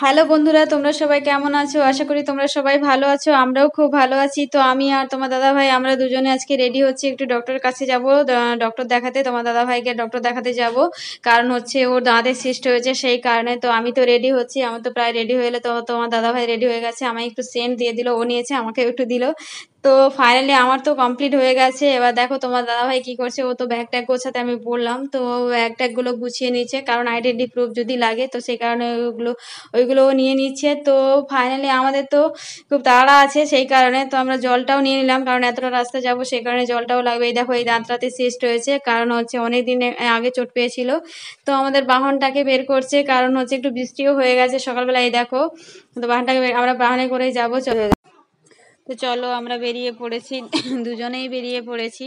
Hello বন্ধুরা, তোমরা সবাই কেমন আছো? আশা করি তোমরা সবাই ভালো আছো। আমরাও খুব ভালো আছি। তো আমি আর তোমার দাদা ভাই আমরা দুজনে আজকে রেডি হচ্ছি, একটু ডক্টরের কাছে যাব, ডক্টর দেখাতে। তোমার দাদা ভাইকে ডক্টর দেখাতে যাব, কারণ হচ্ছে ওর দাঁতের সিস্ট হয়েছে, সেই কারণে। তো আমি তো রেডি হচ্ছি, আমার তো প্রায় রেডি হয়ে এলে। তো তোমার দাদা ভাই রেডি হয়ে গেছে, আমায় একটু সেন্ট দিয়ে দিল, ও নিয়েছে, আমাকে একটু দিল। তো ফাইনালি আমার তো কমপ্লিট হয়ে গেছে। এবার দেখো তোমার দাদা ভাই কি করছে, ও তো ব্যাগ ট্যাগ গোছাতে আমি বললাম, তো ব্যাগ ট্যাগ গুলো গুছিয়ে নিচ্ছে, কারণ আইডেন্টি প্রুফ যদি লাগে, তো সেই কারণে ওইগুলোও নিয়ে নিচ্ছে। তো ফাইনালি আমাদের তো খুব তাড়া আছে, সেই কারণে তো আমরা জলটাও নিয়ে নিলাম, কারণ এতটা রাস্তা যাব, সেই কারণে জলটাও লাগবে। এই দেখো, এই দাঁতটাতে সিস্ট হয়েছে, কারণ হচ্ছে অনেক দিন আগে চোট পেয়েছিল। তো আমাদের বাহনটাকে বের করছে, কারণ হচ্ছে একটু বৃষ্টিও হয়ে গেছে সকালবেলা। এই দেখো, তো বাহনটাকে আমরা বাহনে করেই যাবো। তো চলো আমরা বেরিয়ে পড়েছি, দুজনেই বেরিয়ে পড়েছি।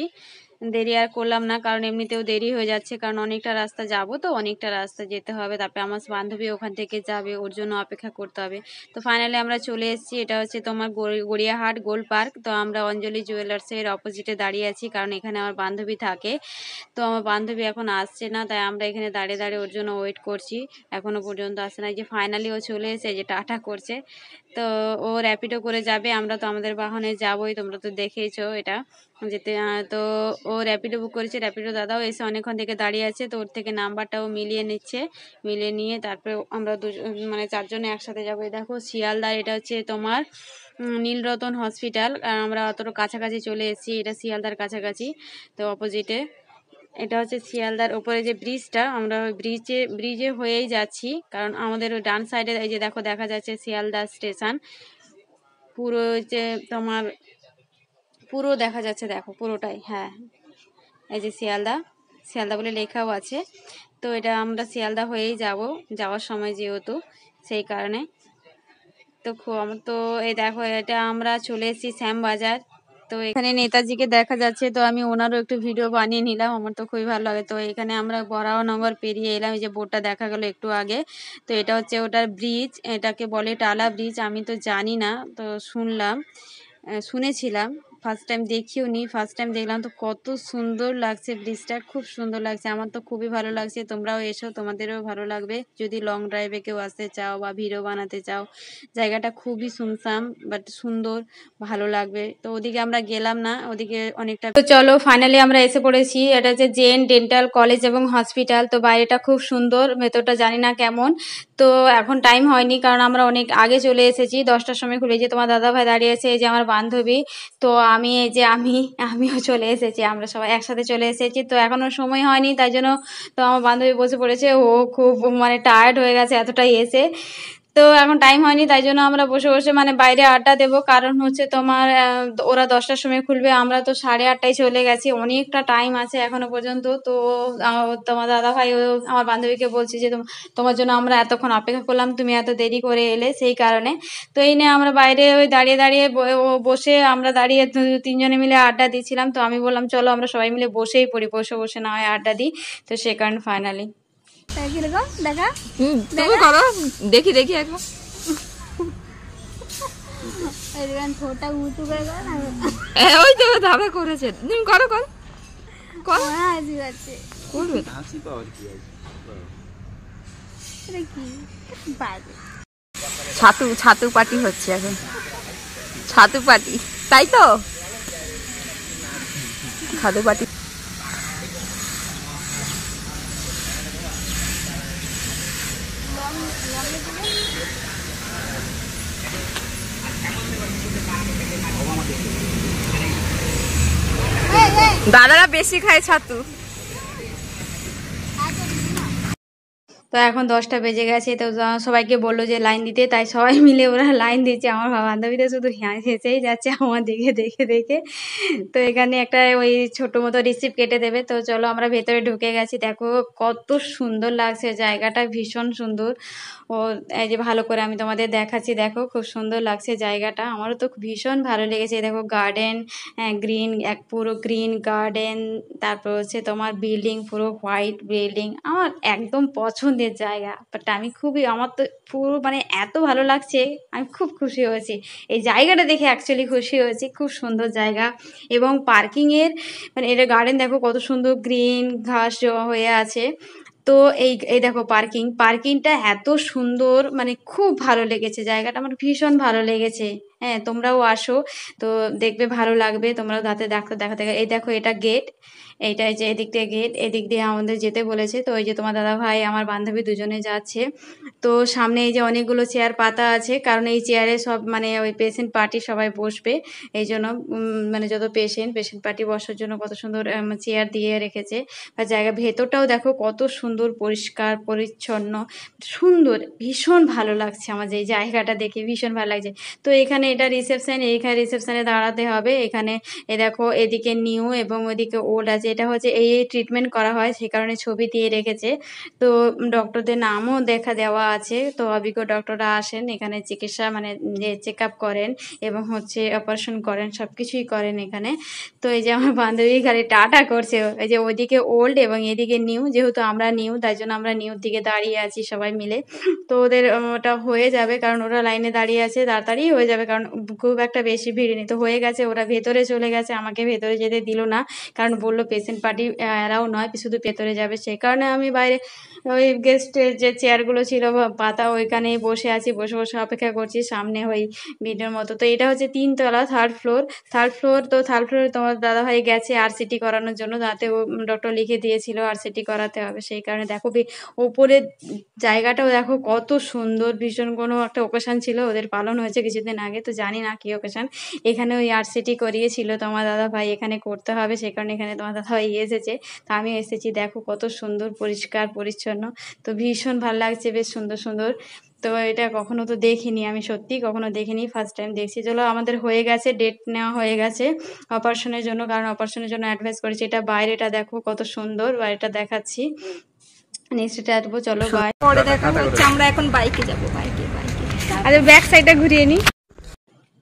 দেরি আর করলাম না, কারণ এমনিতেও দেরি হয়ে যাচ্ছে, কারণ অনেকটা রাস্তা যাব, তো অনেকটা রাস্তা যেতে হবে। তারপরে আমার বান্ধবী ওখান থেকে যাবে, ওর জন্য অপেক্ষা করতে হবে। তো ফাইনালি আমরা চলে এসেছি। এটা হচ্ছে তোমার গড়িয়াহাট গোল পার্ক। তো আমরা অঞ্জলি জুয়েলার্সের অপোজিটে দাঁড়িয়ে আছি, কারণ এখানে আমার বান্ধবী থাকে। তো আমার বান্ধবী এখন আসছে না, তাই আমরা এখানে দাঁড়িয়ে দাঁড়িয়ে ওর জন্য ওয়েট করছি। এখনো পর্যন্ত আসে না। যে ফাইনালি ও চলে এসে যে টাটা করছে। তো ও র্যাপিডো করে যাবে, আমরা তো আমাদের বাহনে যাবোই, তোমরা তো দেখেইছো এটা যেতে। তো ও র্যাপিডো বুক করেছে, র্যাপিডো দাদাও এসে অনেকক্ষণ থেকে দাঁড়িয়ে আছে। তো ওর থেকে নাম্বারটাও মিলিয়ে নিচ্ছে, মিলিয়ে নিয়ে তারপরে আমরা মানে চারজনে একসাথে যাবো। দেখো শিয়ালদার, এটা হচ্ছে তোমার নীলরতন হসপিটাল। আর আমরা অতটা কাছাকাছি চলে এসেছি, এটা শিয়ালদার কাছাকাছি, তো অপোজিটে। এটা হচ্ছে শিয়ালদার ওপরে যে ব্রিজটা, আমরা ওই ব্রিজে হয়েই যাচ্ছি, কারণ আমাদের ওই ডান সাইডে এই যে দেখো দেখা যাচ্ছে শিয়ালদা স্টেশন পুরো, যে তোমার পুরো দেখা যাচ্ছে, দেখো পুরোটাই। হ্যাঁ, এই যে শিয়ালদা, শিয়ালদা বলে লেখাও আছে। তো এটা আমরা শিয়ালদা হয়েই যাব যাওয়ার সময় যেহেতু, সেই কারণে। তো তো এই দেখো, এটা আমরা চলে এসেছি শ্যামবাজার। তো এখানে নেতাজিকে দেখা যাচ্ছে, তো আমি ওনারও একটু ভিডিও বানিয়ে নিলাম, আমার তো খুবই ভালো লাগে। তো এখানে আমরা বরাহনগর পেরিয়ে এলাম, এই যে বোর্ডটা দেখা গেল একটু আগে। তো এটা হচ্ছে ওটার ব্রিজ, এটাকে বলে টালা ব্রিজ। আমি তো জানি না, তো শুনেছিলাম, ফার্স্ট টাইম দেখিও নি, ফার্স্ট টাইম দেখলাম। তো কত সুন্দর লাগছে ব্রিজটা, খুব সুন্দর লাগছে, আমার তো খুবই ভালো লাগছে। তোমরাও এসো, তোমাদেরও ভালো লাগবে যদি লং ড্রাইভে কেউ আসতে চাও বা ভিডিও বানাতে চাও। জায়গাটা খুবই সুনসাম বাট সুন্দর, ভালো লাগবে। তো ওদিকে আমরা গেলাম না, ওদিকে অনেকটা। তো চলো ফাইনালি আমরা এসে পড়েছি। এটা হচ্ছে জেন ডেন্টাল কলেজ এবং হসপিটাল। তো বাইরেটা খুব সুন্দর, ভেতরটা জানি না কেমন। তো এখন টাইম হয়নি, কারণ আমরা অনেক আগে চলে এসেছি, 10টার সময় খুলে। যে তোমার দাদা ভাই দাঁড়িয়ে আছে, এই যে আমার বান্ধবী। তো আমি এই যে আমিও চলে এসেছি, আমরা সবাই একসাথে চলে এসেছি। তো এখনো সময় হয়নি, তাই জন্য তো আমার বান্ধবী বসে পড়েছে, ও খুব মানে টায়ার্ড হয়ে গেছে এতটাই এসে। তো এখন টাইম হয়নি, তাই জন্য আমরা বসে বসে মানে বাইরে আড্ডা দেবো, কারণ হচ্ছে তোমার ওরা 10টার সময় খুলবে, আমরা তো 8:30টায় চলে গেছি, অনেকটা টাইম আছে এখনো পর্যন্ত। তো তোমার দাদা ভাই আমার বান্ধবীকে বলছি যে তোমার জন্য আমরা এতক্ষণ অপেক্ষা করলাম, তুমি এত দেরি করে এলে, সেই কারণে। তো এই নিয়ে আমরা বাইরে ওই দাঁড়িয়ে দাঁড়িয়ে বসে আমরা দাঁড়িয়ে তিনজনে মিলে আড্ডা দিচ্ছিলাম। তো আমি বললাম চলো আমরা সবাই মিলে বসেই পড়ি, বসে বসে না হয় আড্ডা দিই। তো সে কারণে ফাইনালি কিরকম দেখা তুমি করো, দেখি দেখি একবার। ছোটা উঁচু করে করো না, ওই তো দাদা করেছে, তুমি করো করো করো। হাসি পাচ্ছে, করবে হাসি পাওয়ার কি আছে? এটা কি বাজে। ছাতু ছাতু পার্টি হচ্ছে এখন, ছাতু পার্টি, তাই তো ছাতু পার্টি। দাদারা বেশি খায় ছাতু। তো এখন 10টা বেজে গেছে। তো সবাইকে বললো যে লাইন দিতে, তাই সবাই মিলে ওরা লাইন দিচ্ছে। আমার বান্ধবীদের শুধু হেসেই যাচ্ছে আমার দিকে দেখে দেখে। তো এখানে একটা ওই ছোট মতো রিসিপ্ট কেটে দেবে। তো চলো আমরা ভেতরে ঢুকে গেছি। দেখো কত সুন্দর লাগছে জায়গাটা, ভীষণ সুন্দর। ও এই যে ভালো করে আমি তোমাদের দেখাচ্ছি, দেখো খুব সুন্দর লাগছে জায়গাটা, আমারও তো ভীষণ ভালো লেগেছে। দেখো গার্ডেন, গ্রিন, পুরো গ্রিন গার্ডেন, তারপর হচ্ছে তোমার বিল্ডিং, পুরো হোয়াইট বিল্ডিং, আমার একদম পছন্দের জায়গা। বাট আমি খুবই, আমার তো পুরো মানে এত ভালো লাগছে, আমি খুব খুশি হয়েছি এই জায়গাটা দেখে, অ্যাকচুয়ালি খুশি হয়েছি। খুব সুন্দর জায়গা। এবং পার্কিংয়ের মানে এটা গার্ডেন দেখো কত সুন্দর, গ্রিন ঘাস জমা হয়ে আছে। তো তো এই এই দেখো পার্কিংটা এত সুন্দর, মানে খুব ভালো লেগেছে জায়গাটা, আমার ভীষণ ভালো লেগেছে। হ্যাঁ, তোমরাও আসো, তো দেখবে ভালো লাগবে, তোমরাও দেখাতে। এই দেখো এটা গেট, এইটা এই যে এদিক দিয়ে গেট, এদিক দিয়ে আমাদের যেতে বলেছে। তো ওই যে তোমার দাদা ভাই আমার বান্ধবী দুজনে যাচ্ছে। তো সামনে এই যে অনেকগুলো চেয়ার পাতা আছে, কারণ এই চেয়ারে সব মানে ওই পেশেন্ট পার্টি সবাই বসবে। এই জন্য মানে যত পেশেন্ট পার্টি বসার জন্য কত সুন্দর চেয়ার দিয়ে রেখেছে। আর জায়গা ভেতরটাও দেখো কত সুন্দর, পরিষ্কার পরিচ্ছন্ন, সুন্দর, ভীষণ ভালো লাগছে আমার যে এই জায়গাটা দেখে, ভীষণ ভালো লাগছে। তো এখানে এটা রিসেপশন, এইখানে রিসেপশনে দাঁড়াতে হবে। এখানে এ দেখো এদিকে নিউ এবং ওইদিকে ওল্ড আছে, এটা হচ্ছে এই ট্রিটমেন্ট করা হয়, সেই কারণে ছবি দিয়ে রেখেছে। তো ডক্টরদের নামও দেওয়া আছে। তো অভিজ্ঞ ডক্টররা আসেন এখানে, চিকিৎসা মানে যে চেক আপ করেন এবং হচ্ছে অপারেশন করেন, সব কিছুই করেন এখানে। তো এই যে আমার বান্ধবী খালি টাটা করছে, এই যে ওইদিকে ওল্ড এবং এদিকে নিউ, যেহেতু আমরা নিউ তাই জন্য আমরা নিউর দিকে দাঁড়িয়ে আছি সবাই মিলে। তো ওদের ওটা হয়ে যাবে, কারণ ওরা লাইনে দাঁড়িয়ে আছে, তাড়াতাড়ি হয়ে যাবে, কারণ খুব একটা বেশি ভিড় নেই। তো হয়ে গেছে, ওরা ভেতরে চলে গেছে, আমাকে ভেতরে যেতে দিল না, কারণ বললো পেশেন্ট পার্টি এরাও নয়, শুধু ভেতরে যাবে। সেই কারণে আমি বাইরে ওই গেস্টের যে চেয়ারগুলো ছিল বা পাতা, ওইখানেই বসে আছি, বসে বসে অপেক্ষা করছি সামনে ওই ভিডিওর মতো। তো এটা হচ্ছে 3 তলা, থার্ড ফ্লোর। তো থার্ড ফ্লোরে তোমার দাদাভাই গেছে আরসিটি করানোর জন্য, তাতে ও ডক্টর লিখে দিয়েছিল আরসিটি করাতে হবে, সেই কারণে দেখো ওপরে জায়গাটাও দেখো কত সুন্দর, ভীষণ। কোনো একটা ওকেশন ছিল, ওদের পালন হয়েছে কিছুদিন আগে, তো জানি না কি ওকেশন। এখানে ওই আরসিটি করিয়েছিল তোমার দাদাভাই, এখানে করতে হবে, সেই কারণে এখানে তোমার দাদাভাই এসেছে। তো আমি এসেছি, দেখো কত সুন্দর, পরিষ্কার পরিচ্ছন্ন, তো ভীষণ ভালো লাগছে, বেশ সুন্দর সুন্দর। তো এটা কখনো তো দেখিনি, আমি সত্যি কখনো দেখিনি, ফার্স্ট টাইম দেখছি। চলো, আমাদের হয়ে গেছে, ডেট নেওয়া হয়ে গেছে অপারেশনের জন্য, কারণ অপারেশনের জন্য অ্যাডভাইস করেছি। এটা বাইরেটা দেখো কত সুন্দর, বাইরেটা দেখাচ্ছি, নেক্সট এটা আসবো। চলো বাই, পরে দেখা হচ্ছে। আমরা এখন বাইকে যাব, বাইকে বাইকে। আরে ব্যাক সাইডটা ঘুরিয়ে নি।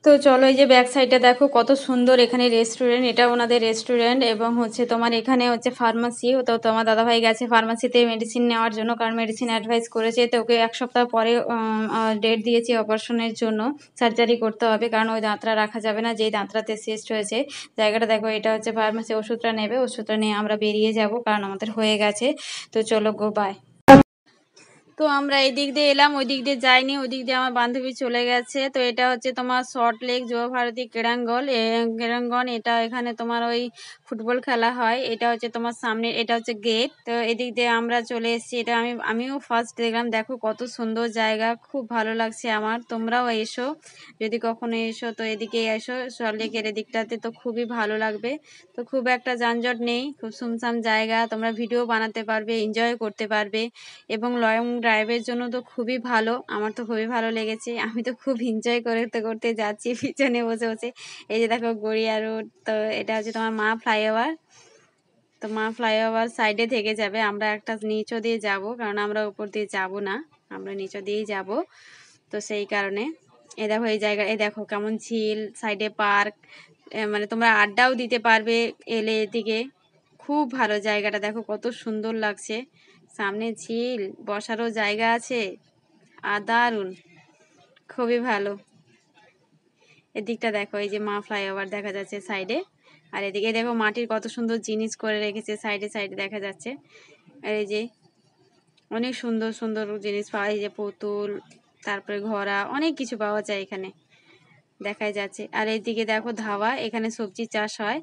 তো চলো, এই যে ব্যাক সাইডটা দেখো কত সুন্দর, এখানে রেস্টুরেন্ট, এটা ওনাদের রেস্টুরেন্ট, এবং হচ্ছে তোমার এখানে হচ্ছে ফার্মাসি। তো তোমার দাদাভাই গেছে ফার্মাসিতে মেডিসিন নেওয়ার জন্য, কারণ মেডিসিন অ্যাডভাইস করেছে। তো ওকে 1 সপ্তাহ পরে ডেট দিয়েছি অপারেশনের জন্য, সার্জারি করতে হবে, কারণ ওই দাঁতটা রাখা যাবে না, যেই দাঁতটাতে সিস্ট হয়েছে। জায়গাটা দেখো, এটা হচ্ছে ফার্মাসি, ওষুধটা নেবে, ওষুধটা নিয়ে আমরা বেরিয়ে যাব, কারণ আমাদের হয়ে গেছে। তো চলো গো বাই। তো আমরা এই দিক দিয়ে এলাম, ওই দিক দিয়ে যাইনি, ওই দিক দিয়ে আমার বান্ধবী চলে গেছে। তো এটা হচ্ছে তোমার সল্ট লেক যুব ভারতী ক্রীড়াঙ্গন, এটা এখানে তোমার ওই ফুটবল খেলা হয়। এটা হচ্ছে তোমার সামনে, এটা হচ্ছে গেট। তো এদিক দিয়ে আমরা চলে এসেছি, এটা আমিও ফার্স্ট দেখলাম। দেখো কত সুন্দর জায়গা, খুব ভালো লাগছে আমার। তোমরাও এসো, যদি কখনো এসো তো এদিকে এসো, সল্ট লেকের এদিকটাতে, তো খুবই ভালো লাগবে। তো খুব একটা যানজট নেই, খুব সুমসাম জায়গা, তোমরা ভিডিও বানাতে পারবে, এনজয় করতে পারবে, এবং লং ড্রাইভের জন্য তো খুবই ভালো। আমার তো খুবই ভালো লেগেছে, আমি তো খুব এনজয় করতে করতে যাচ্ছি পিছনে বসে বসে। এই যে দেখো গড়িয়া রোড, তো এটা হচ্ছে তোমার মা ফ্লাইওভার। তো মা ফ্লাইওভার সাইডে থেকে যাবে, আমরা একটা নিচো দিয়ে যাব, কারণ আমরা উপর দিয়ে যাব না, আমরা নিচো দিয়েই যাব। তো সেই কারণে এই দেখো এই জায়গা, এই দেখো কেমন ঝিল, সাইডে পার্ক, মানে তোমরা আড্ডাও দিতে পারবে এলে এদিকে। খুব ভালো জায়গাটা, দেখো কত সুন্দর লাগছে, সামনে ঝিল, বসারও জায়গা আছে, আর দারুণ, খুবই ভালো। এদিকটা দেখো, এই যে মা ফ্লাইওভার দেখা যাচ্ছে সাইডে, আর এদিকে দেখো মাটির কত সুন্দর জিনিস করে রেখেছে, সাইডে সাইডে দেখা যাচ্ছে। আর এই যে অনেক সুন্দর সুন্দর জিনিস পাওয়া যায়, এই যে পুতুল, তারপরে ঘোড়া, অনেক কিছু পাওয়া যায় এখানে, দেখা যাচ্ছে। আর এইদিকে দেখো ধাবা, এখানে সবজি চাষ হয়,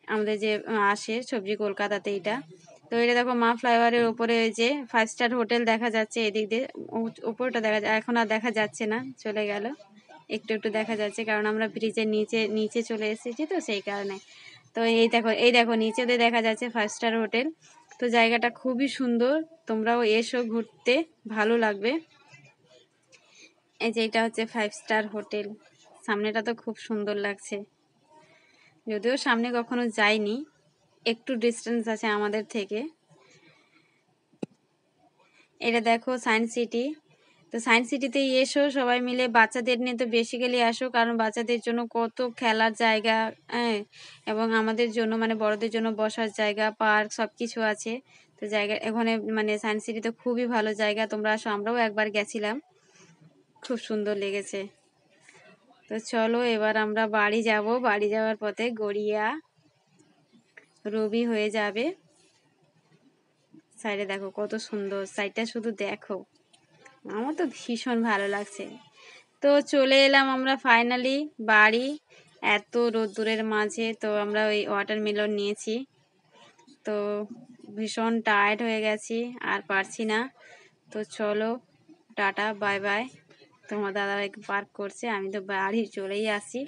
আমাদের যে আসে সবজি কলকাতাতে এটা। তো এটা দেখো মা ফ্লাইওভারের উপরে ওই যে 5 স্টার হোটেল দেখা যাচ্ছে, এদিক দিয়ে উপরটা দেখা যায়, এখন আর দেখা যাচ্ছে না, চলে গেল। একটু একটু দেখা যাচ্ছে, কারণ আমরা ব্রিজের নিচে নিচে চলে এসেছি, তো সেই কারণে। তো এই দেখো নিচে দিয়ে দেখা যাচ্ছে 5 স্টার হোটেল। তো জায়গাটা খুবই সুন্দর, তোমরাও এসো ঘুরতে, ভালো লাগবে। এই যে এটা হচ্ছে 5 স্টার হোটেল, সামনেটা তো খুব সুন্দর লাগছে, যদিও সামনে কখনো যাইনি, একটু ডিস্টেন্স আছে আমাদের থেকে। এটা দেখো সায়েন্স সিটি। তো সায়েন্স সিটিতে এসো সবাই মিলে, বাচ্চাদের নিয়ে তো বেসিক্যালি আসো, কারণ বাচ্চাদের জন্য কত খেলার জায়গা, হ্যাঁ, এবং আমাদের জন্য মানে বড়দের জন্য বসার জায়গা, পার্ক, সব কিছু আছে। তো জায়গা এখানে মানে সায়েন্স সিটিতে খুবই ভালো জায়গা, তোমরা আসো, আমরাও একবার গেছিলাম, খুব সুন্দর লেগেছে। তো চলো এবার আমরা বাড়ি যাব, বাড়ি যাওয়ার পথে গড়িয়া রবি হয়ে যাবে। সাইডে দেখো কত সুন্দর, সাইডটা শুধু দেখো, আমার তো ভীষণ ভালো লাগছে। তো চলে এলাম আমরা ফাইনালি বাড়ি, এত রোদ্দুরের মাঝে। তো আমরা ওই ওয়াটারমেলন নিয়েছি, তো ভীষণ টায়ার্ড হয়ে গেছি, আর পারছি না। তো চলো টাটা বাই বাই। তোমার দাদাভাইকে পার্ক করছে, আমি তো বাড়ি চলেই আসি।